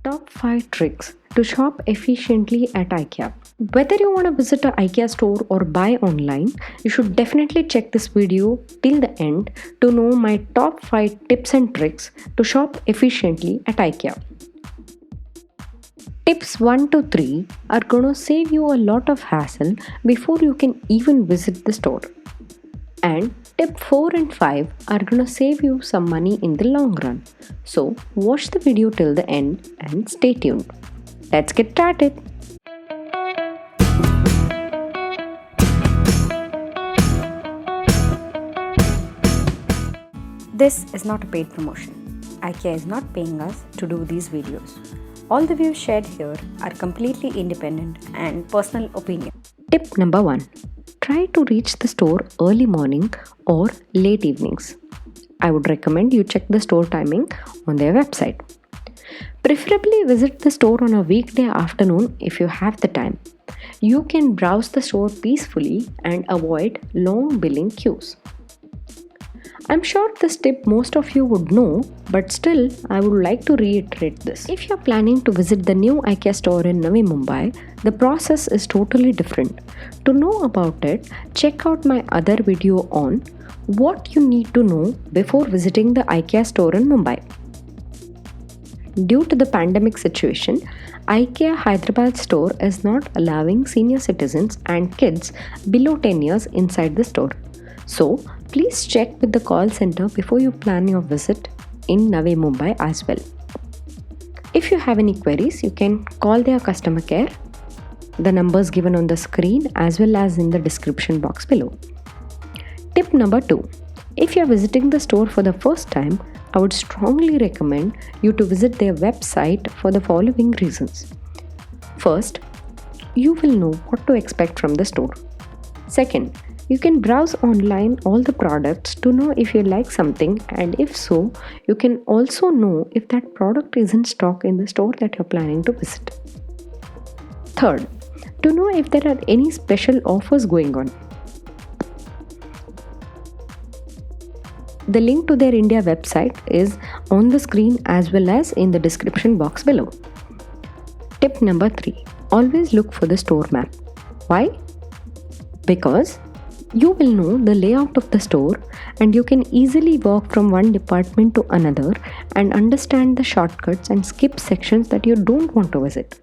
Top 5 tricks to shop efficiently at IKEA. Whether you want to visit an IKEA store or buy online, you should definitely check this video till the end to know my top 5 tips and tricks to shop efficiently at IKEA. Tips 1 to 3 are going to save you a lot of hassle before you can even visit the store. And tip 4 and 5 are going to save you some money in the long run. So watch the video till the end and stay tuned. Let's get started. This is not a paid promotion. IKEA is not paying us to do these videos. All the views shared here are completely independent and personal opinion. Tip number 1. Try to reach the store early morning or late evenings. I would recommend you check the store timing on their website. Preferably visit the store on a weekday afternoon if you have the time. You can browse the store peacefully and avoid long billing queues. I'm sure this tip most of you would know, but still I would like to reiterate this. If you're planning to visit the new IKEA store in Navi Mumbai, the process is totally different. To know about it, check out my other video on what you need to know before visiting the IKEA store in Mumbai. Due to the pandemic situation, IKEA Hyderabad store is not allowing senior citizens and kids below 10 years inside the store. So, please check with the call center before you plan your visit in Navi Mumbai as well. If you have any queries, you can call their customer care. The numbers given on the screen as well as in the description box below. Tip number 2. If you are visiting the store for the first time, I would strongly recommend you to visit their website for the following reasons. First, you will know what to expect from the store. Second, you can browse online all the products to know if you like something, and if so, you can also know if that product is in stock in the store that you're planning to visit. Third, to know if there are any special offers going on. The link to their India website is on the screen as well as in the description box below. Tip number 3. Always look for the store map. Why? Because you will know the layout of the store and you can easily walk from one department to another and understand the shortcuts and skip sections that you don't want to visit.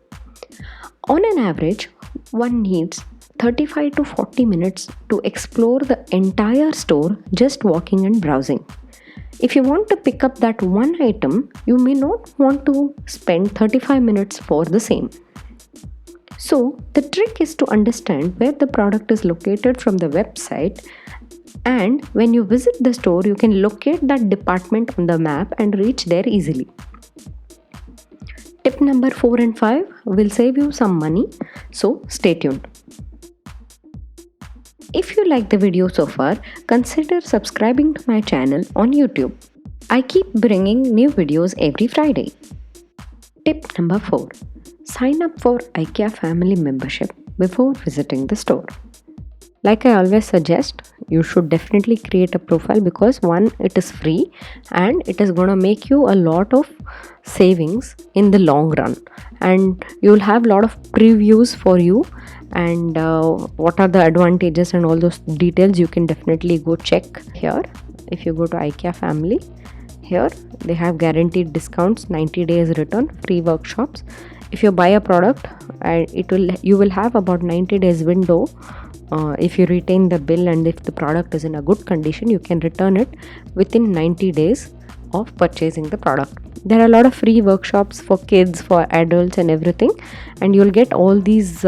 On an average, one needs 35 to 40 minutes to explore the entire store just walking and browsing. If you want to pick up that one item, you may not want to spend 35 minutes for the same. So, the trick is to understand where the product is located from the website, and when you visit the store, you can locate that department on the map and reach there easily. Tip number 4 and 5 will save you some money, so stay tuned. If you like the video so far, consider subscribing to my channel on YouTube. I keep bringing new videos every Friday. Tip number 4. Sign up for IKEA family membership before visiting the store. Like I always suggest, you should definitely create a profile because one, it is free and it is going to make you a lot of savings in the long run, and you will have a lot of previews for you, and what are the advantages and all those details you can definitely go check here. If you go to IKEA family, here they have guaranteed discounts, 90 days return, free workshops. If you buy a product, you will have about 90 days window. If you retain the bill and if the product is in a good condition, you can return it within 90 days of purchasing the product. There are a lot of free workshops for kids, for adults and everything, and you'll get all these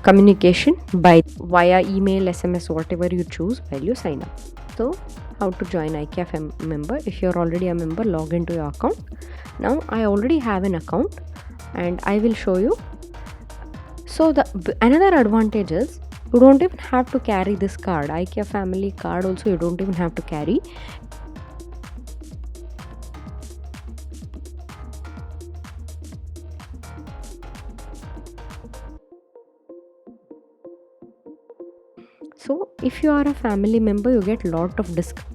communication via email, SMS, whatever you choose while you sign up. So, how to join IKEA member? If you're already a member, log into your account. Now, I already have an account and I will show you. So, another advantage is you don't even have to carry this card. IKEA family card also you don't even have to carry. So if you are a family member, you get lot of discount.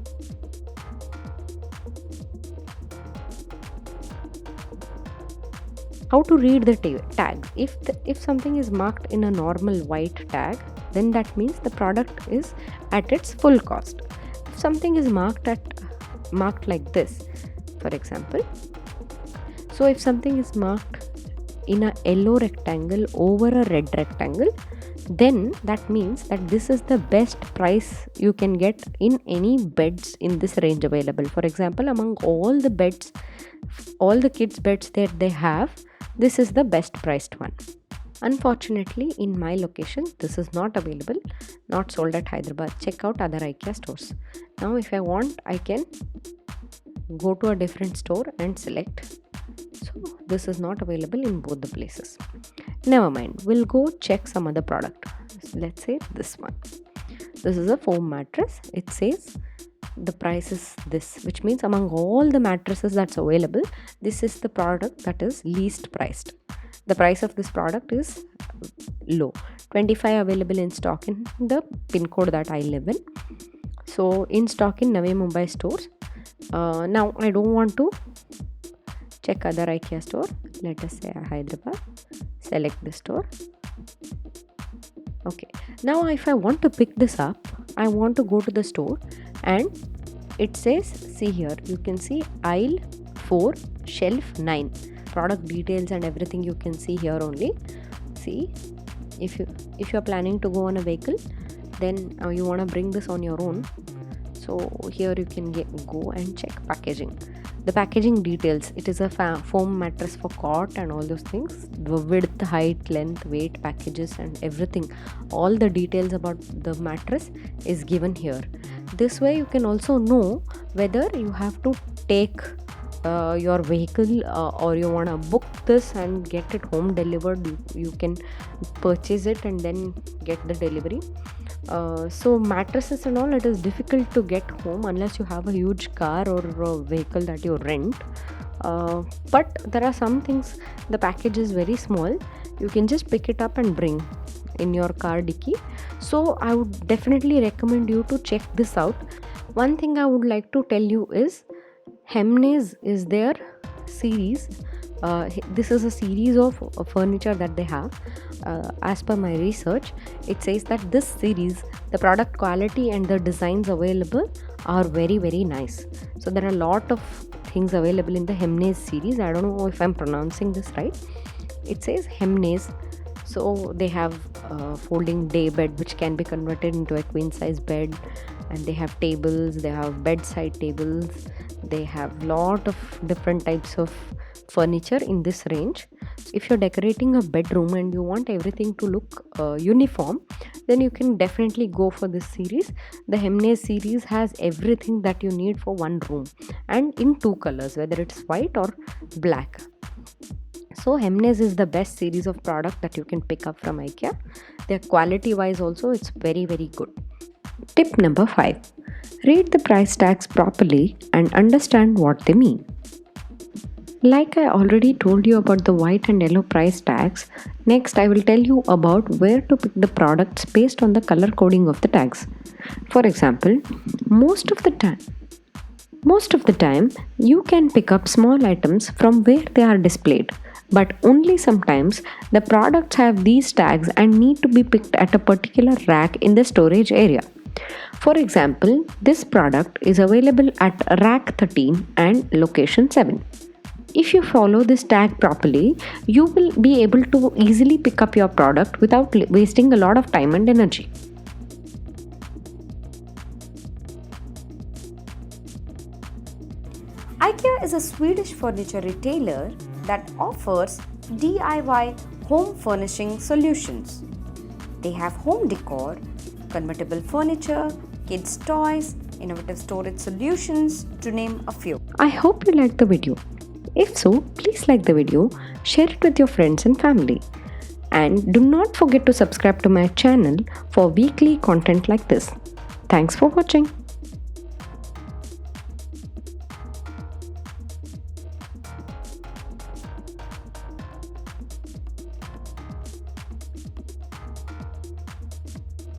How to read the tag? If something is marked in a normal white tag, then that means the product is at its full cost. If something is marked like this, for example, so if something is marked in a yellow rectangle over a red rectangle, then that means that this is the best price you can get in any beds in this range available. For example, among all the beds, all the kids beds that they have, this is the best priced one. Unfortunately, in my location, this is not available, not sold at Hyderabad. Check out other IKEA stores. Now if I want, I can go to a different store and select. So this is not available in both the places. Never mind, we'll go check some other product. Let's say this one. This is a foam mattress. It says the price is this, which means among all the mattresses that's available, this is the product that is least priced. The price of this product is low. 25 available in stock in the pin code that I live in. So in stock in Navi Mumbai stores. Now I don't want to check other IKEA store. Let us say Hyderabad. Select the store. Okay. Now if I want to pick this up, I want to go to the store and it says, see here, you can see aisle 4, shelf 9. Product details and everything you can see here only. See, if you are planning to go on a vehicle, then you want to bring this on your own. So here you can go and check packaging. The packaging details, it is a foam mattress for cot and all those things. The width, height, length, weight, packages and everything. All the details about the mattress is given here. This way you can also know whether you have to take your vehicle or you want to book this and get it home delivered. You can purchase it and then get the delivery. So mattresses and all, it is difficult to get home unless you have a huge car or a vehicle that you rent. But there are some things, the package is very small, you can just pick it up and bring in your car dicky. So I would definitely recommend you to check this out. One thing I would like to tell you is Hemnes is their series. This is a series of furniture that they have. As per my research, it says that this series, the product quality and the designs available are very, very nice. So there are a lot of things available in the Hemnes series. I don't know if I'm pronouncing this right. It says Hemnes. So they have folding day bed which can be converted into a queen size bed, and they have tables, they have bedside tables, they have lot of different types of furniture in this range. If you're decorating a bedroom and you want everything to look uniform, then you can definitely go for this series. The Hemnes series has everything that you need for one room and in two colors, whether it's white or black. So Hemnes is the best series of product that you can pick up from IKEA. Their quality wise also, it's very, very good. Tip number 5. Read the price tags properly and understand what they mean. Like I already told you about the white and yellow price tags, next I will tell you about where to pick the products based on the color coding of the tags. For example, most of the time you can pick up small items from where they are displayed, but only sometimes the products have these tags and need to be picked at a particular rack in the storage area. For example, this product is available at rack 13 and location 7. If you follow this tag properly, you will be able to easily pick up your product without wasting a lot of time and energy. IKEA is a Swedish furniture retailer that offers DIY home furnishing solutions. They have home decor, convertible furniture, kids' toys, innovative storage solutions, to name a few. I hope you liked the video. If so, please like the video, share it with your friends and family. And do not forget to subscribe to my channel for weekly content like this. Thanks for watching.